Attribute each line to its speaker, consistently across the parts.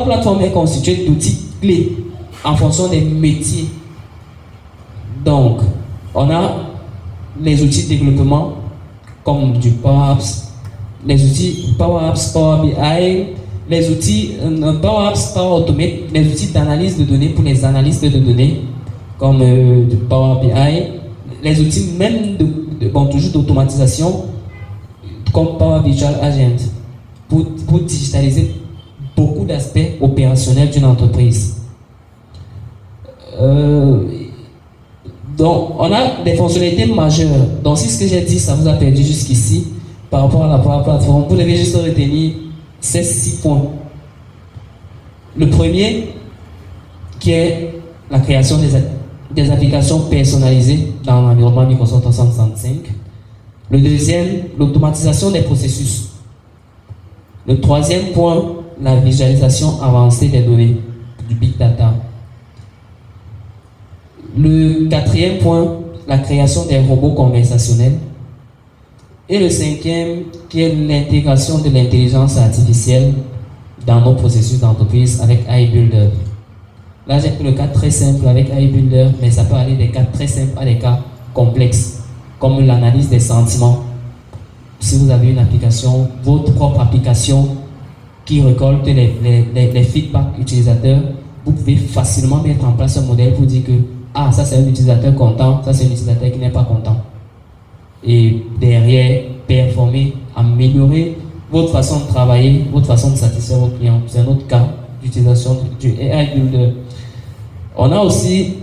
Speaker 1: La plateforme est constituée d'outils clés en fonction des métiers. Donc, on a les outils de développement comme du Power Apps, les outils Power Apps, Power BI, les outils Power Apps, Power Automate, les outils d'analyse de données pour les analystes de données comme du Power BI, les outils même toujours d'automatisation comme Power Visual Agent pour digitaliser beaucoup d'aspects opérationnels d'une entreprise. Donc, on a des fonctionnalités majeures. Donc, si ce que j'ai dit, ça vous a perdu jusqu'ici, par rapport à la Power Platform, vous devez juste retenir ces 6 points. Le premier, qui est la création des applications personnalisées dans l'environnement Microsoft 365. Le deuxième, l'automatisation des processus. Le troisième point, la visualisation avancée des données, du big data. Le quatrième point, la création des robots conversationnels. Et le cinquième, qui est l'intégration de l'intelligence artificielle dans nos processus d'entreprise avec iBuilder. Là, j'ai pris le cas très simple avec iBuilder, mais ça peut aller des cas très simples à des cas complexes, comme l'analyse des sentiments. Si vous avez une application, votre propre application qui récolte les feedbacks utilisateurs, vous pouvez facilement mettre en place un modèle pour dire que ah, ça c'est un utilisateur content, ça c'est un utilisateur qui n'est pas content. Et derrière, performer, améliorer votre façon de travailler, votre façon de satisfaire vos clients. C'est un autre cas d'utilisation du AI Builder. On a aussi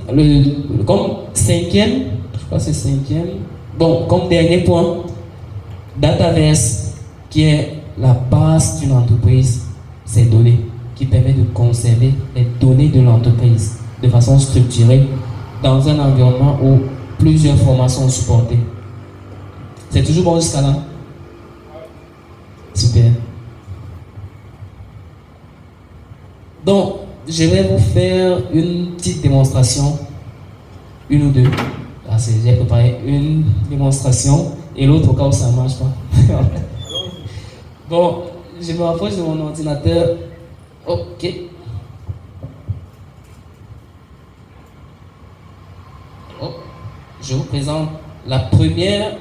Speaker 1: comme cinquième, je crois que c'est cinquième, bon, comme dernier point, Dataverse, qui est la base d'une entreprise, ces données, qui permet de conserver les données de l'entreprise de façon structurée dans un environnement où plusieurs formats sont supportés. C'est toujours bon jusqu'à là? Super. Donc, je vais vous faire une petite démonstration, une ou deux. J'ai préparé une démonstration et l'autre au cas où ça ne marche pas. Bon, je me rapproche de mon ordinateur. Ok. Oh, je vous présente la première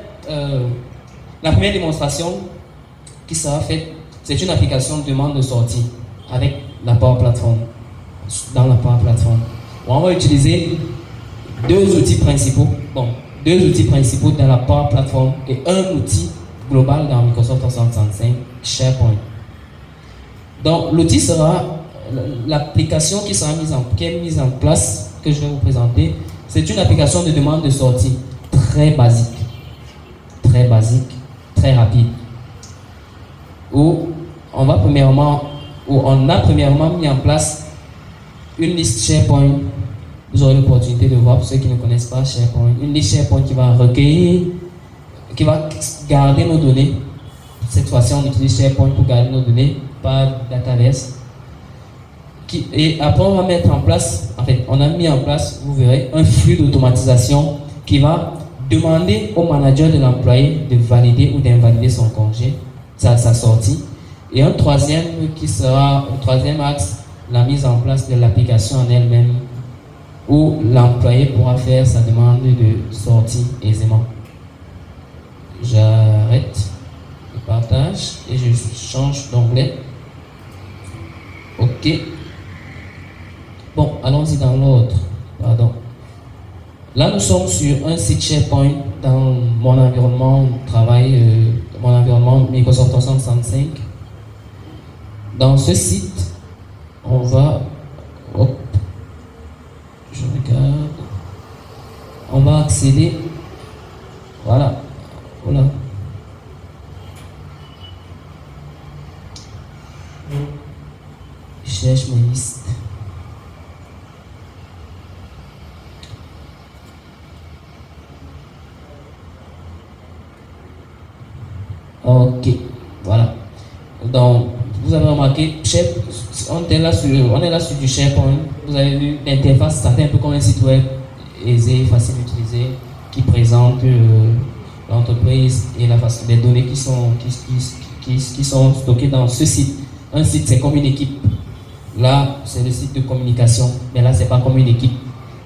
Speaker 1: démonstration qui sera faite. C'est une application de demande de sortie avec la Power Platform. Dans la Power Platform, on va utiliser deux outils principaux. Bon, deux outils principaux dans la Power Platform et un outil global dans Microsoft 365, SharePoint. Donc, l'outil sera l'application qui est mise en place, que je vais vous présenter. C'est une application de demande de sortie très basique, très rapide, où on a premièrement mis en place une liste SharePoint. Vous aurez l'opportunité de voir, pour ceux qui ne connaissent pas SharePoint, une liste SharePoint qui va recueillir, qui va garder nos données. Cette fois-ci, on utilise SharePoint pour garder nos données, pas Dataverse. Et après, on va mettre en place, on a mis en place, vous verrez, un flux d'automatisation qui va demander au manager de l'employé de valider ou d'invalider son congé, sa sortie. Et un troisième qui sera, le troisième axe, la mise en place de l'application en elle-même, où l'employé pourra faire sa demande de sortie aisément. J'arrête le partage et je change d'onglet. Ok. Bon, allons-y dans l'autre. Pardon. Là, nous sommes sur un site SharePoint dans mon environnement de travail, mon environnement Microsoft 365. Dans ce site, on va, hop, je regarde, on va accéder, voilà, je cherche mes listes. Ok, voilà. Donc, vous avez remarqué, on est là sur du SharePoint. Vous avez vu l'interface, ça fait un peu comme un site web aisé, facile d'utiliser, qui présente l'entreprise et les données qui sont stockées dans ce site. Un site, c'est comme une équipe. Là, c'est le site de communication. Mais là, ce n'est pas comme une équipe.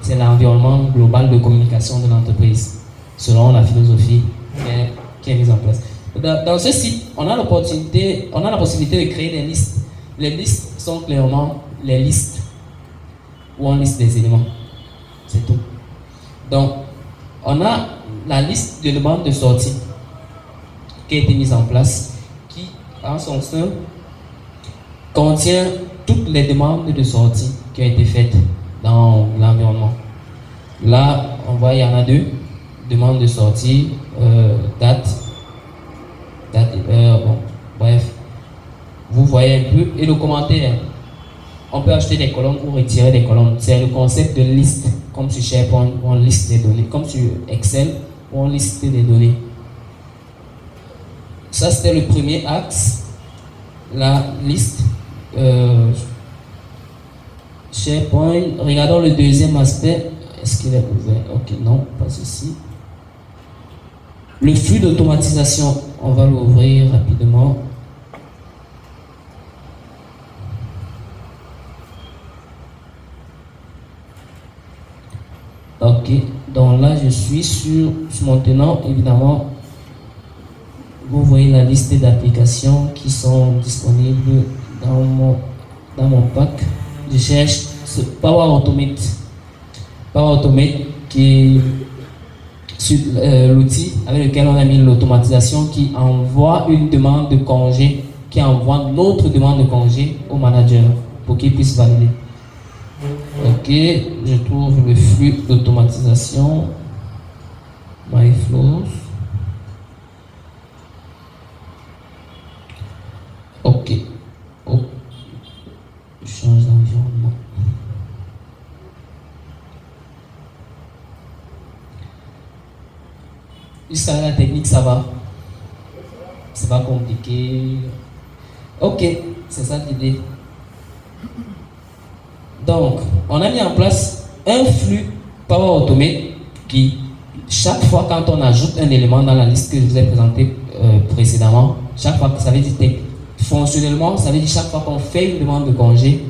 Speaker 1: C'est l'environnement global de communication de l'entreprise, selon la philosophie qui est mise en place. Dans ce site, on a la possibilité de créer des listes. Les listes sont clairement les listes où on liste des éléments. C'est tout. Donc, on a la liste de demandes de sortie qui a été mise en place, qui, en son sein, contient toutes les demandes de sortie qui ont été faites dans l'environnement. Là, on voit, il y en a deux. Demande de sortie, date et heure, bon, bref. Vous voyez un peu. Et le commentaire, on peut acheter des colonnes ou retirer des colonnes. C'est le concept de liste, comme sur SharePoint où on liste des données, comme sur Excel où on liste des données. Ça, c'était le premier axe, la liste. SharePoint. Regardons le deuxième aspect. Est-ce qu'il est ouvert? Ok, non, pas ceci. Le flux d'automatisation, on va l'ouvrir rapidement. Ok, donc là je suis sur mon tenant, évidemment. Vous voyez la liste d'applications qui sont disponibles dans mon pack. Je cherche ce Power Automate. Power Automate qui est l'outil avec lequel on a mis l'automatisation qui envoie une demande de congé, qui envoie notre demande de congé au manager pour qu'il puisse valider. Ok, je trouve le flux d'automatisation. MyFlows. Ok. Oh. Je change d'environnement. Jusqu'à la technique, ça va. C'est pas compliqué. Ok, c'est ça l'idée. Donc, on a mis en place un flux Power Automate qui, chaque fois quand on ajoute un élément dans la liste que je vous ai présenté précédemment, chaque fois que ça veut dire fonctionnellement, ça veut dire chaque fois qu'on fait une demande de congé,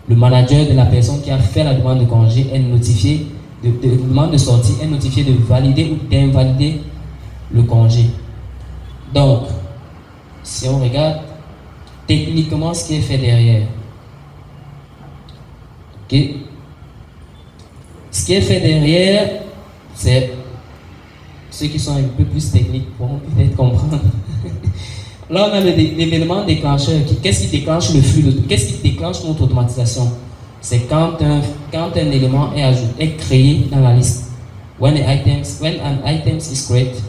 Speaker 1: le manager de la personne qui a fait la demande de congé est notifié de demande de sortie, est notifié de valider ou d'invalider le congé. Donc, si on regarde techniquement ce qui est fait derrière, ok, ce qui est fait derrière, c'est ceux qui sont un peu plus techniques pourront peut-être comprendre. Là, on a l'événement déclencheur. Qu'est-ce qui déclenche le flux? Qu'est-ce qui déclenche notre automatisation? C'est quand un élément est créé dans la liste. When an item is created,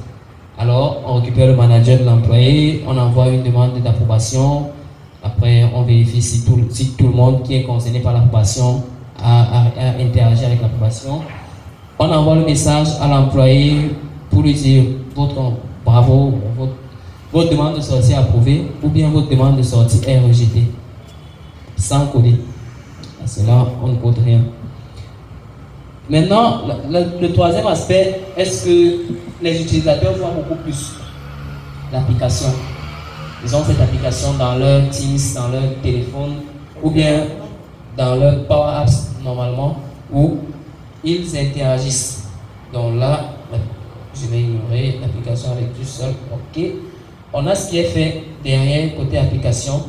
Speaker 1: alors on récupère le manager de l'employé, on envoie une demande d'approbation. Après, on vérifie si tout le monde qui est concerné par l'approbation a interagi avec l'approbation. On envoie le message à l'employé pour lui dire bravo, votre demande de sortie est approuvée ou bien votre demande de sortie est rejetée. Sans coder. Parce que là, on ne code rien. Maintenant, le troisième aspect, est-ce que les utilisateurs voient beaucoup plus l'application? Ils ont cette application dans leur Teams, dans leur téléphone, ou bien dans leur Power Apps normalement, où ils interagissent. Donc là, je vais ignorer l'application avec du seul. Ok. On a ce qui est fait derrière côté application.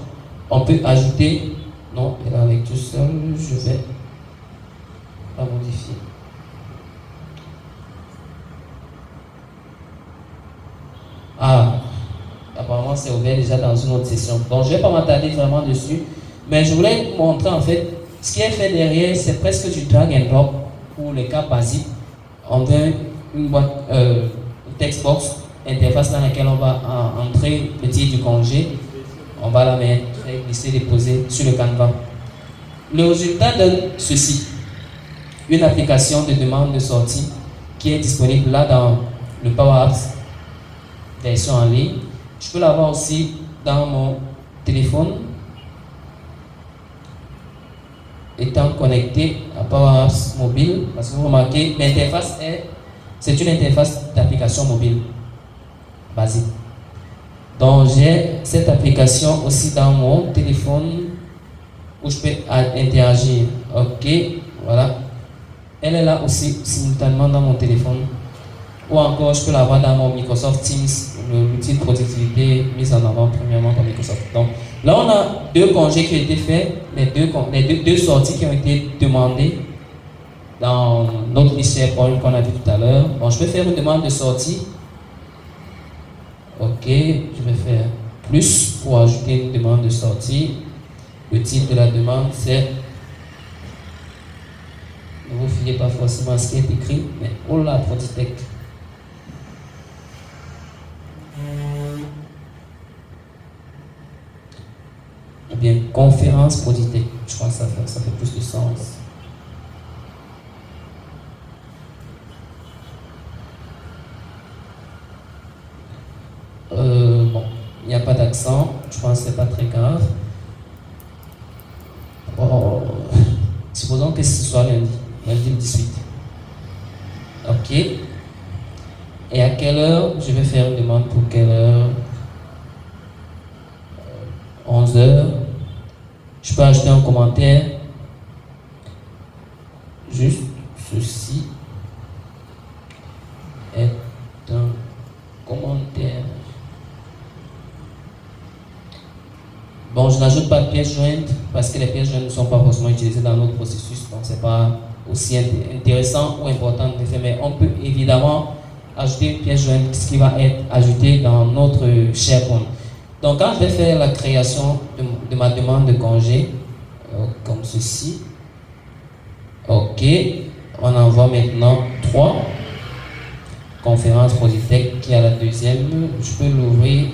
Speaker 1: On peut ajouter, non, et là avec du seul, je vais la modifier. Ah, apparemment c'est ouvert déjà dans une autre session. Donc je ne vais pas m'attarder vraiment dessus, mais je voulais vous montrer en fait ce qui est fait derrière, c'est presque du drag and drop pour les cas basiques. On veut une boîte, une text box, interface dans laquelle on va entrer le titre du congé, on va la mettre, glisser, déposer sur le canevas. Le résultat donne ceci, une application de demande de sortie qui est disponible là dans le Power Apps version en ligne. Je peux l'avoir aussi dans mon téléphone étant connecté à Power Apps mobile, parce que vous remarquez, l'interface c'est une interface d'application mobile basique. Donc j'ai cette application aussi dans mon téléphone où je peux interagir. Ok, voilà. Elle est là aussi simultanément dans mon téléphone. Ou encore, je peux la voir dans mon Microsoft Teams, l'outil de productivité mis en avant premièrement par Microsoft. Donc là, on a deux congés qui ont été faits, les deux sorties qui ont été demandées dans notre liste SharePoint qu'on a vu tout à l'heure. Bon, je vais faire une demande de sortie. Ok, je vais faire plus pour ajouter une demande de sortie. Le titre de la demande, c'est... Ne vous fiez pas forcément à ce qui est écrit, mais oh là, Protitech. Ou bien conférence Protitech. Je crois que ça fait plus de sens. Bon, il n'y a pas d'accent, je pense que ce n'est pas très grave. Oh, supposons que ce soit lundi le 18. Ok. Et à quelle heure? Je vais faire une demande pour quelle heure? 11 heures. Je peux ajouter un commentaire. Juste ceci est un commentaire. Bon, je n'ajoute pas de pièces jointes parce que les pièces jointes ne sont pas forcément utilisées dans notre processus, donc ce n'est pas aussi intéressant ou important de faire, mais on peut évidemment ajouter une pièce jointe, ce qui va être ajouté dans notre SharePoint. Donc quand je vais faire la création de ma demande de congé, comme ceci, ok, on envoie maintenant 3, conférence Protitech qui est la deuxième, je peux l'ouvrir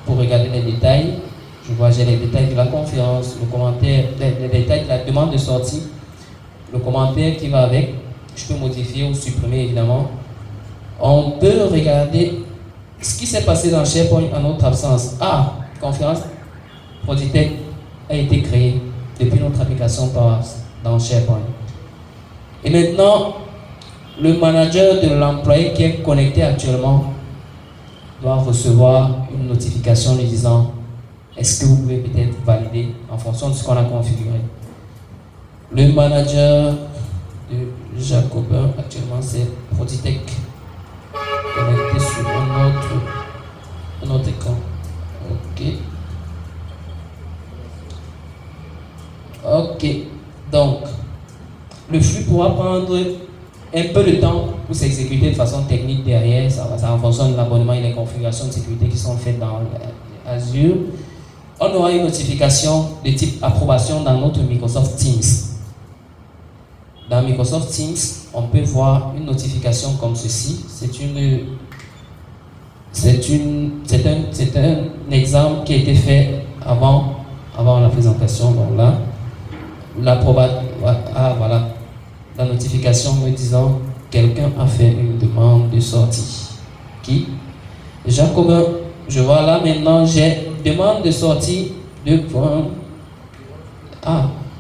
Speaker 1: pour regarder les détails. Je vois, j'ai les détails de la conférence, le commentaire, les détails de la demande de sortie, le commentaire qui va avec. Je peux modifier ou supprimer évidemment. On peut regarder ce qui s'est passé dans SharePoint en notre absence. Ah, conférence Protitech a été créée depuis notre application dans SharePoint. Et maintenant, le manager de l'employé qui est connecté actuellement doit recevoir une notification lui disant: est-ce que vous pouvez peut-être valider en fonction de ce qu'on a configuré? Le manager de Jacobin, actuellement, c'est Protitech. Connecté sur un autre écran. Ok. Ok. Donc, le flux pourra prendre un peu de temps pour s'exécuter de façon technique derrière. Ça en fonction de l'abonnement et les configurations de sécurité qui sont faites dans Azure. On aura une notification de type approbation dans notre Microsoft Teams. Dans Microsoft Teams, on peut voir une notification comme ceci. C'est un exemple qui a été fait avant la présentation. Donc là, voilà, la notification me disant quelqu'un a fait une demande de sortie. Qui? Jacobin. Je vois là maintenant, j'ai demande de sortie de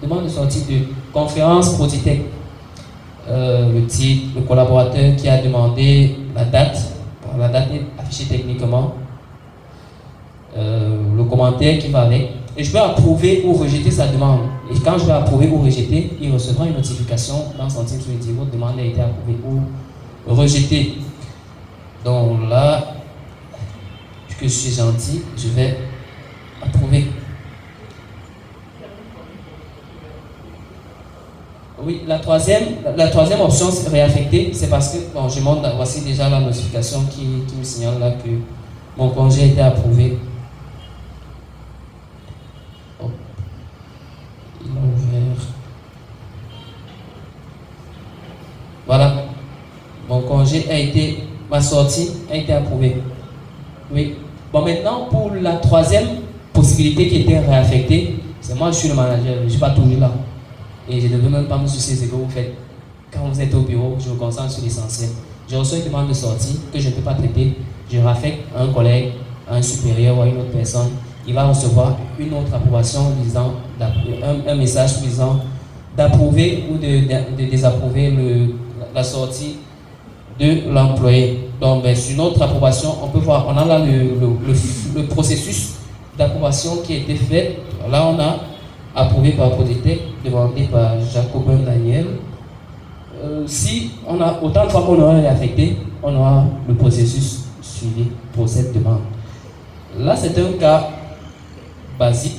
Speaker 1: demande de sortie de conférence Protitech. Le titre, le collaborateur qui a demandé la date. Bon, la date est affichée techniquement. Le commentaire qui va avec. Et je peux approuver ou rejeter sa demande. Et quand je vais approuver ou rejeter, il recevra une notification dans son titre qui dit votre demande a été approuvée ou rejetée. Donc là, que je suis gentil, je vais approuver. Oui, la troisième option, c'est réaffecter. C'est parce que, bon, je montre, voici déjà la notification qui me signale là que mon congé a été approuvé. Oh. Il a ouvert. Voilà. Mon congé ma sortie a été approuvée. Oui. Bon, maintenant, pour la troisième possibilité qui était réaffectée, c'est moi, je suis le manager, je ne suis pas toujours là. Et je ne veux même pas me soucier de ce que vous faites. Quand vous êtes au bureau, je me concentre sur l'essentiel. Je reçois une demande de sortie que je ne peux pas traiter, je réaffecte à un collègue, à un supérieur ou à une autre personne. Il va recevoir une autre approbation disant, un message disant d'approuver ou de désapprouver la sortie de l'employé. Donc, sur notre approbation, on peut voir, on a là le processus d'approbation qui a été fait. Là, on a approuvé par Protec, demandé par Jacobin Daniel. Si on a autant de fois qu'on aura affecté, on aura le processus suivi pour cette demande. Là, c'est un cas basique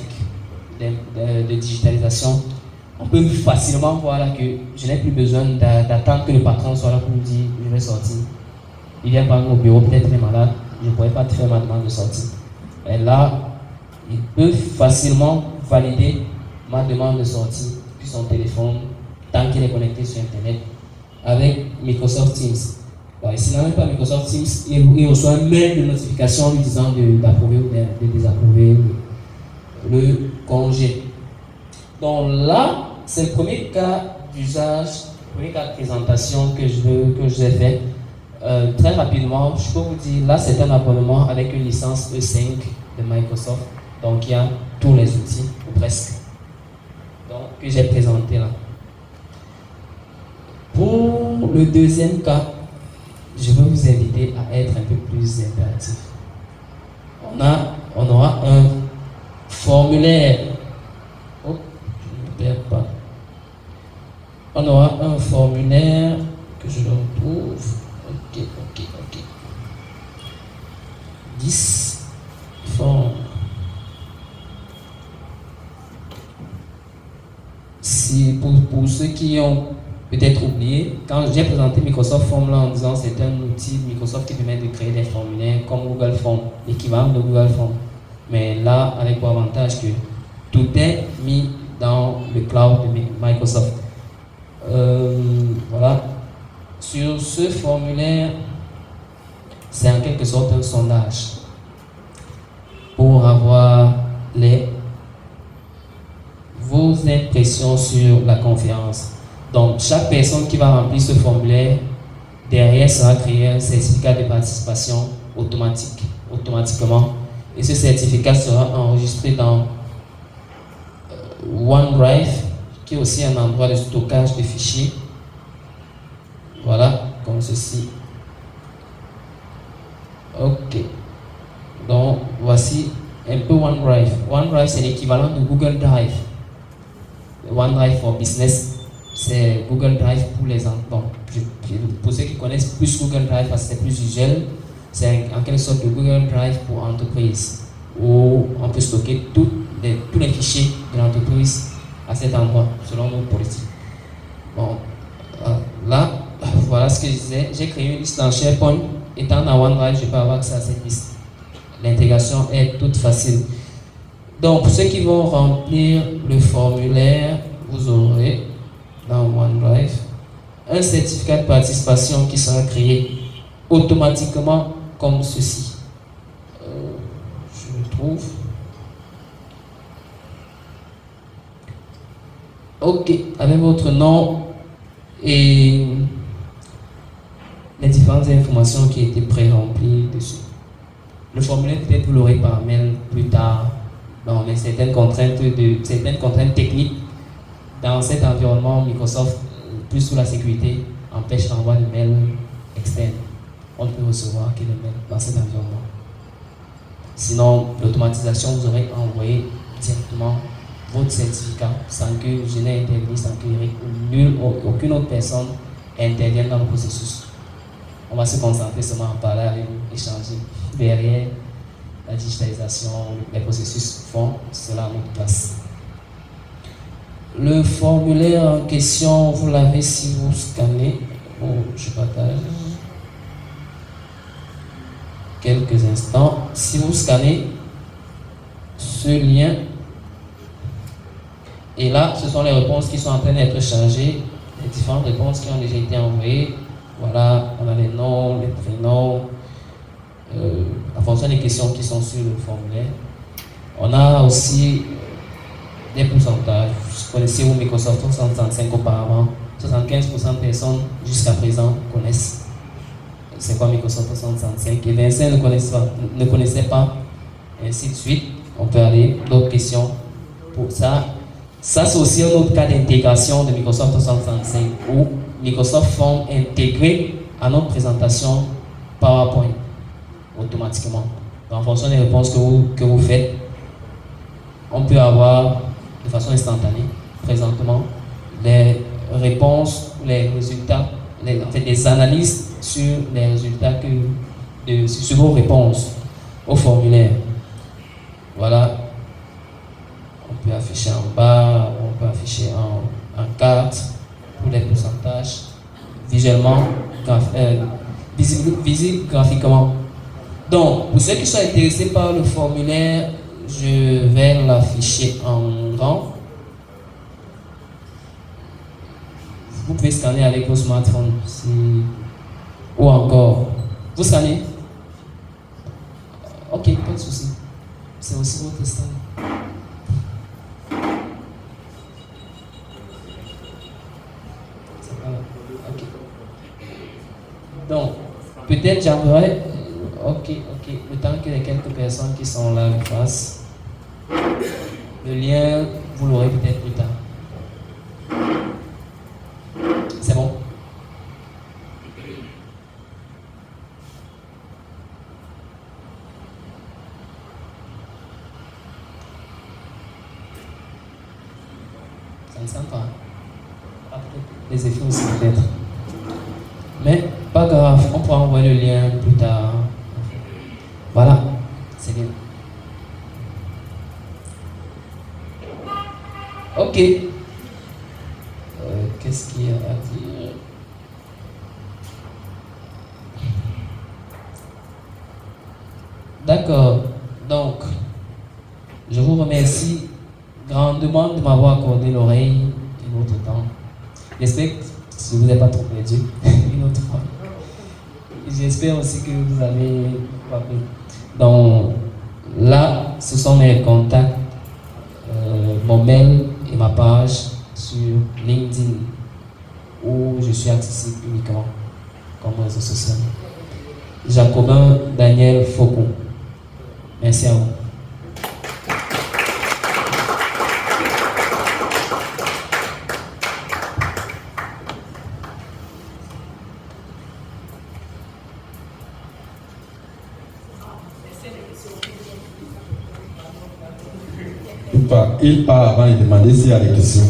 Speaker 1: de digitalisation. On peut facilement voir là que je n'ai plus besoin d'attendre que le patron soit là pour me dire je vais sortir. Il vient par au bureau, peut-être il est malade, je ne pourrais pas te faire ma demande de sortie. Et là, il peut facilement valider ma demande de sortie sur son téléphone tant qu'il est connecté sur Internet avec Microsoft Teams. Alors, s'il n'a même pas Microsoft Teams, il reçoit un mail de notification lui disant d'approuver ou de désapprouver le congé. Donc là, c'est le premier cas d'usage, le premier cas de présentation que je vous ai fait. Très rapidement, je peux vous dire, là c'est un abonnement avec une licence E5 de Microsoft. Donc il y a tous les outils, ou presque, donc, que j'ai présenté là. Pour le deuxième cas, je vais vous inviter à être un peu plus impératif. On aura un formulaire. Oh, je ne perds pas. On aura un formulaire que je retrouve. Ok. 10 formes. Si pour ceux qui ont peut-être oublié, quand j'ai présenté Microsoft Form là en disant c'est un outil de Microsoft qui permet de créer des formulaires comme Google Form, l'équivalent de Google Form. Mais là, avec pour avantage que tout est mis dans le cloud de Microsoft. Voilà. Sur ce formulaire, c'est en quelque sorte un sondage pour avoir vos impressions sur la conférence. Donc, chaque personne qui va remplir ce formulaire, derrière sera créé un certificat de participation automatiquement. Et ce certificat sera enregistré dans OneDrive, qui est aussi un endroit de stockage de fichiers. Voilà, comme ceci. Ok. Donc, voici un peu OneDrive. OneDrive, c'est l'équivalent de Google Drive. OneDrive for Business, c'est Google Drive pour les enfants. Pour ceux qui connaissent plus Google Drive, parce que c'est plus usuel, c'est en quelque sorte de Google Drive pour entreprise, où on peut stocker tous les fichiers de l'entreprise à cet endroit, selon nos politiques. Bon, là, voilà ce que je disais. J'ai créé une liste dans SharePoint. Étant dans OneDrive, je peux avoir accès à cette liste. L'intégration est toute facile. Donc, pour ceux qui vont remplir le formulaire, vous aurez dans OneDrive un certificat de participation qui sera créé automatiquement comme ceci. Je le trouve. Ok, avec votre nom et les différentes informations qui étaient pré-remplies dessus. Le formulaire, peut-être vous l'aurez par mail plus tard. Dans certaines contraintes techniques dans cet environnement Microsoft, plus sous la sécurité, empêche l'envoi de mails externes. On ne peut recevoir que les mails dans cet environnement. Sinon, l'automatisation, vous aurez envoyé directement votre certificat sans que je n'ai intervenu, sans que aucune autre personne intervienne dans le processus. On va se concentrer seulement en parler avec vous, échanger derrière. La digitalisation, les processus font cela à notre place. Le formulaire en question, vous l'avez si vous scannez. Oh, je partage quelques instants. Si vous scannez ce lien, et là, ce sont les réponses qui sont en train d'être chargées, les différentes réponses qui ont déjà été envoyées. Voilà, on a les noms, les prénoms. En fonction des questions qui sont sur le formulaire. On a aussi des pourcentages. Vous connaissez où Microsoft 365 auparavant. 75% de personnes jusqu'à présent connaissent c'est quoi Microsoft 365 et 25 ne connaissaient pas, et ainsi de suite. On peut aller d'autres questions pour ça. Ça, c'est aussi un autre cas d'intégration de Microsoft 365 où Microsoft Form intégré à notre présentation PowerPoint automatiquement. En fonction des réponses que vous faites, on peut avoir de façon instantanée, présentement, les réponses, les résultats, en fait, des analyses sur les résultats sur vos réponses au formulaire. Voilà. On peut afficher en bas, on peut afficher en carte pour les pourcentages, visuellement, visible graphiquement. Donc, pour ceux qui sont intéressés par le formulaire, je vais l'afficher en grand. Vous pouvez scanner avec vos smartphones ou encore. Vous scannez? Ok, pas de souci. C'est aussi votre style. Ok. Donc, peut-être j'aimerais. Ok. Le temps que les quelques personnes qui sont là le fassent. Le lien, vous l'aurez peut-être plus tard. C'est bon? Ça ne sent pas. Les effets aussi peut-être. Mais pas grave, on pourra envoyer le lien plus tard. Voilà, c'est bien. Ok. Qu'est-ce qu'il y a à dire? D'accord. Donc, je vous remercie grandement de m'avoir accordé l'oreille et votre temps. J'espère que je ne vous ai pas trop perdu une autre fois. J'espère aussi que vous avez compris. Donc, là, ce sont mes contacts, mon mail et ma page sur LinkedIn où je suis accessible uniquement comme réseau social. Jacobin Daniel Faucon. Merci à vous.
Speaker 2: Il part avant de demander s'il y a des questions.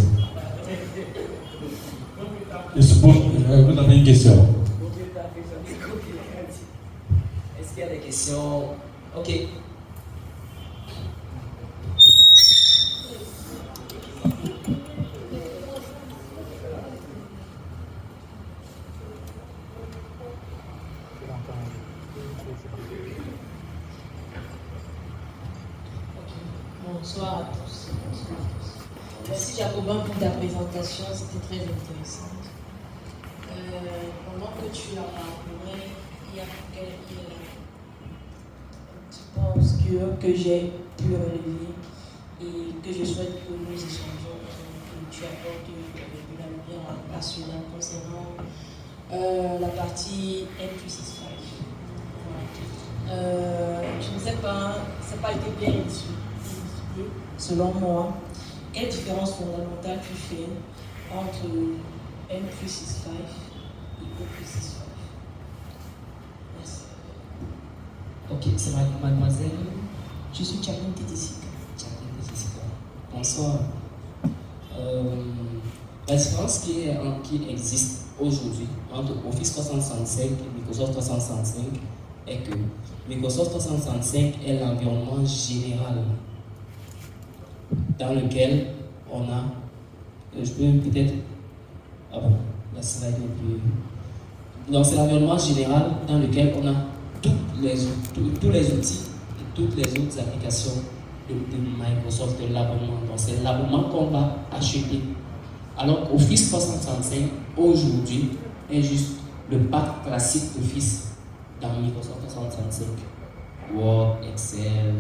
Speaker 2: Je suppose vous avez une question.
Speaker 1: Est-ce qu'il y a des questions? Ok.
Speaker 3: Bonsoir à tous. Merci Jacobin pour ta présentation, c'était très intéressant. Pendant que tu as parcouru, il y a quelques points obscurs que j'ai pu relever et que je souhaite que nous échangeons, que tu apportes de la lumière à cela concernant la partie M365. Je ne sais pas, ça n'a pas été bien illustré. Selon moi, quelle différence fondamentale tu fais entre M365 et O365? Merci.
Speaker 1: Ok, c'est mademoiselle.
Speaker 3: Je suis Jacqueline Tétessica.
Speaker 1: Bonsoir. La différence qui existe aujourd'hui entre Office 365 et Microsoft 365 est que Microsoft 365 est l'environnement général dans lequel on a, je peux peut-être, ah bon, la slide est un peu, donc c'est l'environnement général dans lequel on a tous les outils et toutes les autres applications de Microsoft, de l'abonnement. Donc c'est l'abonnement qu'on va acheter. Alors Office 365 aujourd'hui est juste le pack classique d'Office dans Microsoft 365. Word, Excel,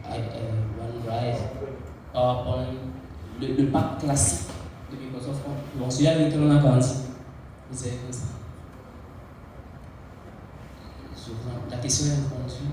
Speaker 1: OneDrive, PowerPoint, le pack classique de Microsoft. Donc celui avec lequel on a grandi. Vous savez comme ça. La question est répondue.